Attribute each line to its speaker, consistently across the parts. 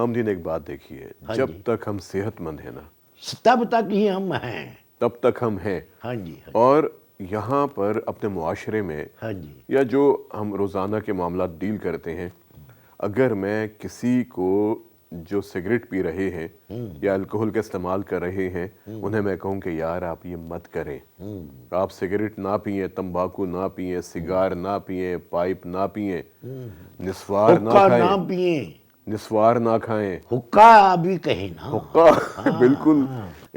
Speaker 1: امام دین ایک بات دیکھیے، جب تک ہم صحت مند ہیں نا
Speaker 2: تب تک ہی ہم ہیں.
Speaker 1: تب تک ہم ہیں.
Speaker 2: ہاں جی
Speaker 1: اور یہاں پر اپنے معاشرے میں
Speaker 2: ہاں جی
Speaker 1: یا جو ہم روزانہ کے معاملات ڈیل کرتے ہیں، اگر میں کسی کو جو سگریٹ پی رہے ہیں یا الکوہل کا استعمال کر رہے ہیں انہیں میں کہوں کہ یار آپ یہ مت کریں، آپ سگریٹ نہ پئیں، تمباکو نہ پئیں، سگار نہ پئیں، پائپ نہ پئیں، نسوار نہ
Speaker 2: حقہ
Speaker 1: کھائیں،
Speaker 2: نہ پئیں،
Speaker 1: نسوار نہ کھائیں،
Speaker 2: حقہ بھی کہیں نا.
Speaker 1: حقہ بالکل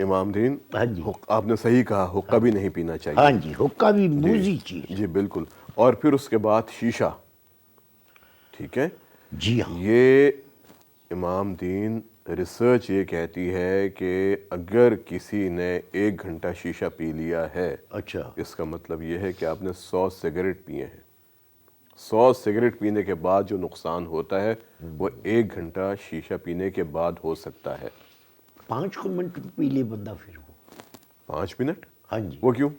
Speaker 1: امام دین
Speaker 2: ہاں جی
Speaker 1: آپ نے صحیح کہا، حقہ بھی نہیں پینا
Speaker 2: ہاں
Speaker 1: چاہیے.
Speaker 2: جی حقہ بھی
Speaker 1: جی
Speaker 2: موزی چیز.
Speaker 1: جی بالکل. اور پھر اس کے بعد شیشہ. ٹھیک ہے،
Speaker 2: جی ہاں
Speaker 1: یہ امام دین ریسرچ یہ کہتی ہے کہ اگر کسی نے 1 گھنٹہ شیشہ پی لیا ہے،
Speaker 2: اچھا
Speaker 1: اس کا مطلب یہ ہے کہ آپ نے 100 سگریٹ پیے ہیں. 100 سگریٹ پینے کے بعد جو نقصان ہوتا ہے وہ 1 گھنٹہ شیشہ پینے کے بعد ہو سکتا ہے.
Speaker 2: 5 منٹ پی لے بندہ پھر وہ.
Speaker 1: 5 منٹ؟
Speaker 2: ہاں جی
Speaker 1: وہ کیوں؟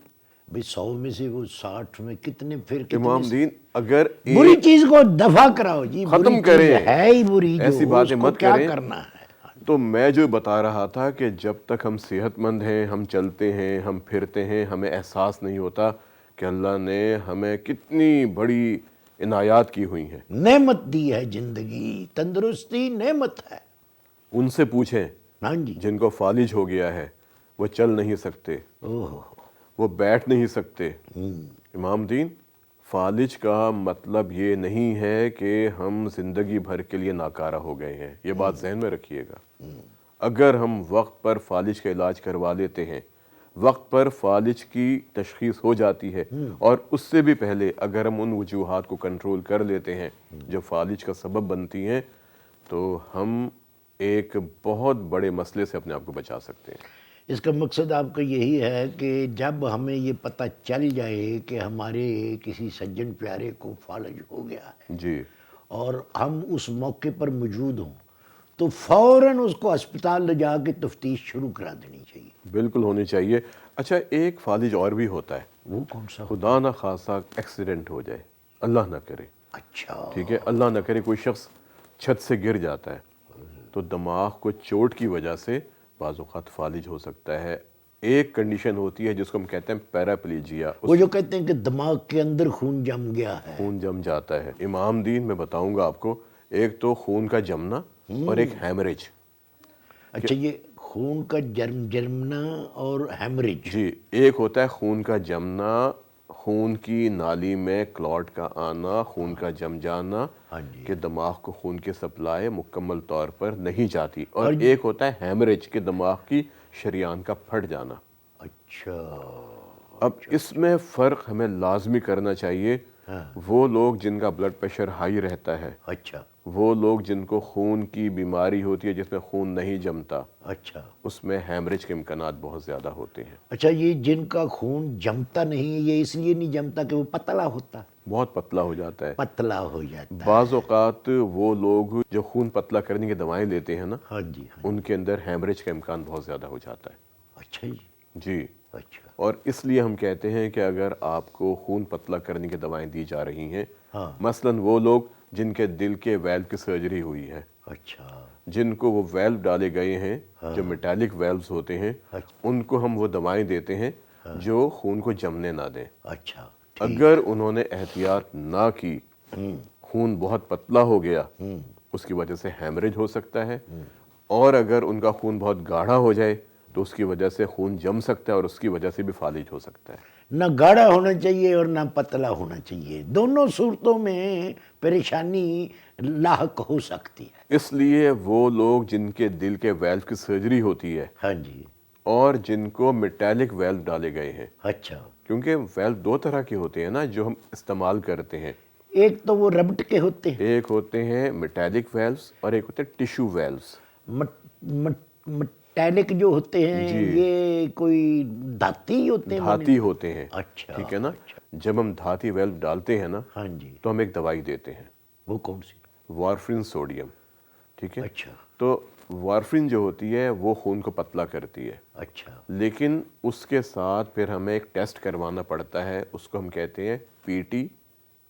Speaker 2: بھئی 100 میں سے وہ 60 میں کتنے پھر کتنے
Speaker 1: امام دین اگر
Speaker 2: بری چیز کو دفع کراؤ جی. بری
Speaker 1: ختم
Speaker 2: چیز
Speaker 1: کریں،
Speaker 2: ہے ہی بری،
Speaker 1: ایسی
Speaker 2: جو
Speaker 1: باتیں
Speaker 2: اس کو
Speaker 1: مت
Speaker 2: کیا
Speaker 1: کریں.
Speaker 2: کرنا ہے.
Speaker 1: تو میں جو بتا رہا تھا کہ جب تک ہم صحت مند ہیں، ہم چلتے ہیں، ہم پھرتے ہیں، ہمیں احساس نہیں ہوتا کہ اللہ نے ہمیں کتنی بڑی عنایات کی ہوئی ہیں.
Speaker 2: نعمت دی ہے زندگی، تندرستی نعمت ہے.
Speaker 1: ان سے پوچھیں
Speaker 2: ہاں جی
Speaker 1: جن کو فالج ہو گیا ہے، وہ چل نہیں سکتے،
Speaker 2: اوہ
Speaker 1: وہ بیٹھ نہیں سکتے. امام دین فالج کا مطلب یہ نہیں ہے کہ ہم زندگی بھر کے لیے ناکارہ ہو گئے ہیں. یہ بات ذہن میں رکھیے گا. اگر ہم وقت پر فالج کا علاج کروا لیتے ہیں، وقت پر فالج کی تشخیص ہو جاتی ہے، اور اس سے بھی پہلے اگر ہم ان وجوہات کو کنٹرول کر لیتے ہیں جو فالج کا سبب بنتی ہیں، تو ہم ایک بہت بڑے مسئلے سے اپنے آپ کو بچا سکتے ہیں.
Speaker 2: اس کا مقصد آپ کا یہی ہے کہ جب ہمیں یہ پتہ چل جائے کہ ہمارے کسی سجن پیارے کو فالج ہو گیا ہے
Speaker 1: جی
Speaker 2: اور ہم اس موقع پر موجود ہوں، تو فوراً اس کو ہسپتال لے جا کے تفتیش شروع کرا دینی چاہیے.
Speaker 1: بالکل ہونی چاہیے. اچھا ایک فالج اور بھی ہوتا ہے،
Speaker 2: وہ کون سا؟
Speaker 1: خدا نہ خواصہ ایکسیڈنٹ ہو جائے، اللہ نہ کرے،
Speaker 2: اچھا
Speaker 1: ٹھیک ہے، اللہ نہ کرے کوئی شخص چھت سے گر جاتا ہے تو دماغ کو چوٹ کی وجہ سے بعض اوقات فالج ہو سکتا ہے. ایک کنڈیشن ہوتی ہے جس کو ہم کہتے ہیں پیراپلیجیا،
Speaker 2: وہ جو کہتے ہیں کہ دماغ کے اندر خون جم گیا ہے.
Speaker 1: خون جم جاتا ہے. امام دین میں بتاؤں گا آپ کو، ایک تو خون کا جمنا اور ایک ہیمریج.
Speaker 2: اچھا یہ خون کا جرمنا اور ہیمریج.
Speaker 1: جی ایک ہوتا ہے خون کا جمنا، خون کی نالی میں کلاٹ کا آنا، خون کا جم جانا
Speaker 2: ہاں جی
Speaker 1: کہ دماغ کو خون کی سپلائی مکمل طور پر نہیں جاتی، اور ایک ہوتا ہے ہیمریج کہ دماغ کی شریان کا پھٹ جانا.
Speaker 2: اچھا
Speaker 1: اب اس میں فرق ہمیں لازمی کرنا چاہیے. وہ لوگ جن کا بلڈ پریشر ہائی رہتا ہے،
Speaker 2: اچھا
Speaker 1: وہ لوگ جن کو خون کی بیماری ہوتی ہے جس میں خون نہیں جمتا،
Speaker 2: اچھا
Speaker 1: اس میں ہیمریج کے امکانات بہت زیادہ ہوتے ہیں.
Speaker 2: اچھا یہ جن کا خون جمتا نہیں، یہ اس لیے نہیں جمتا کہ وہ پتلا ہوتا،
Speaker 1: بہت پتلا ہو جاتا ہے.
Speaker 2: پتلا ہو جاتا.
Speaker 1: بعض اوقات وہ لوگ جو خون پتلا کرنے کی دوائیں لیتے ہیں نا،
Speaker 2: ہاں جی ہاں
Speaker 1: ان کے اندر ہیمریج کا امکان بہت زیادہ ہو جاتا ہے.
Speaker 2: اچھا جی
Speaker 1: جی
Speaker 2: اچھا
Speaker 1: اور اس لیے ہم کہتے ہیں کہ اگر آپ کو خون پتلا کرنے کی دوائیں دی جا رہی ہیں،
Speaker 2: ہاں
Speaker 1: مثلاً وہ لوگ جن کے دل کے ویلو کی سرجری ہوئی ہے،
Speaker 2: اچھا
Speaker 1: جن کو وہ ویلو ڈالے گئے ہیں جو میٹالک ویلوز ہوتے ہیں، ان کو ہم وہ دوائیں دیتے ہیں جو خون کو جمنے نہ دیں.
Speaker 2: اچھا
Speaker 1: اگر انہوں نے احتیاط نہ کی، خون بہت پتلا ہو گیا، اس کی وجہ سے ہیمریج ہو سکتا ہے. اور اگر ان کا خون بہت گاڑھا ہو جائے تو اس کی وجہ سے خون جم سکتا ہے اور اس کی وجہ سے بھی فالج ہو سکتا ہے.
Speaker 2: نہ گاڑھا ہونا چاہیے اور نہ پتلا ہونا چاہیے، دونوں صورتوں میں پریشانی لاحق ہو سکتی ہے.
Speaker 1: اس لیے وہ لوگ جن کے دل کے ویلو کی سرجری ہوتی ہے
Speaker 2: ہاں جی
Speaker 1: اور جن کو میٹالک ویلو ڈالے گئے ہیں،
Speaker 2: اچھا
Speaker 1: کیونکہ ویلو 2 طرح کے ہوتے ہیں نا جو ہم استعمال کرتے ہیں.
Speaker 2: ایک تو وہ ربٹ کے ہوتے ہیں،
Speaker 1: ایک ہوتے ہیں میٹالک ویلوز اور ایک ہوتے ہیں ٹیشو ویلوز.
Speaker 2: مٹیلک جو ہوتے ہیں
Speaker 1: جی
Speaker 2: یہ کوئی دھاتی ہوتے ہیں
Speaker 1: دھاتی ہوتے ہیں.
Speaker 2: اچھا
Speaker 1: ٹھیک ہے نا،
Speaker 2: اچھا
Speaker 1: جب ہم دھاتی ویلو ڈالتے ہیں نا
Speaker 2: ہاں جی
Speaker 1: تو ہم ایک دوائی دیتے ہیں،
Speaker 2: وہ کون سی؟
Speaker 1: وارفرین سوڈیم. ٹھیک ہے،
Speaker 2: اچھا
Speaker 1: تو وارفرین جو ہوتی ہے وہ خون کو پتلا کرتی ہے،
Speaker 2: اچھا
Speaker 1: لیکن اس کے ساتھ پھر ہمیں ایک ٹیسٹ کروانا پڑتا ہے، اس کو ہم کہتے ہیں پی ٹی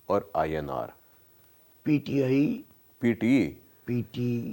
Speaker 1: اور I N R.
Speaker 2: P T I
Speaker 1: P T
Speaker 2: P T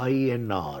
Speaker 2: INR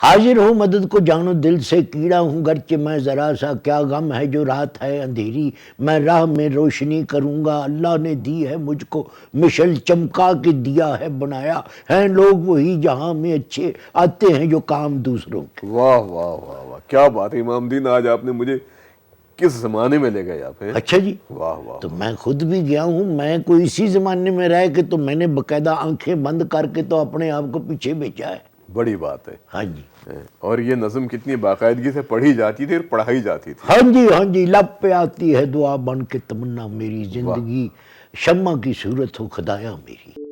Speaker 2: حاضر ہوں مدد کو جانو دل سے کیڑا ہوں گرچہ میں ذرا سا، کیا غم ہے جو رات ہے اندھیری، میں راہ میں روشنی کروں گا، اللہ نے دی ہے مجھ کو مشل چمکا کے دیا ہے بنایا، ہیں لوگ وہی جہاں میں اچھے آتے ہیں جو کام دوسروں کے۔
Speaker 1: واہ واہ واہ واہ، کیا بات ہے امام دین، آج آپ نے مجھے کس زمانے میں لے گئے آپ ہیں۔
Speaker 2: اچھا جی،
Speaker 1: واہ واہ،
Speaker 2: تو میں خود بھی گیا ہوں، میں کوئی اسی زمانے میں رہ کے تو میں نے باقاعدہ آنکھیں بند کر کے تو اپنے آپ کو پیچھے بھیجا ہے۔
Speaker 1: بڑی بات ہے۔
Speaker 2: ہاں جی،
Speaker 1: اور یہ نظم کتنی باقاعدگی سے پڑھی جاتی تھی اور پڑھائی جاتی تھی۔
Speaker 2: ہاں جی، لب پہ آتی ہے دعا بن کے تمنا میری، زندگی شمع کی صورت ہو خدایا میری۔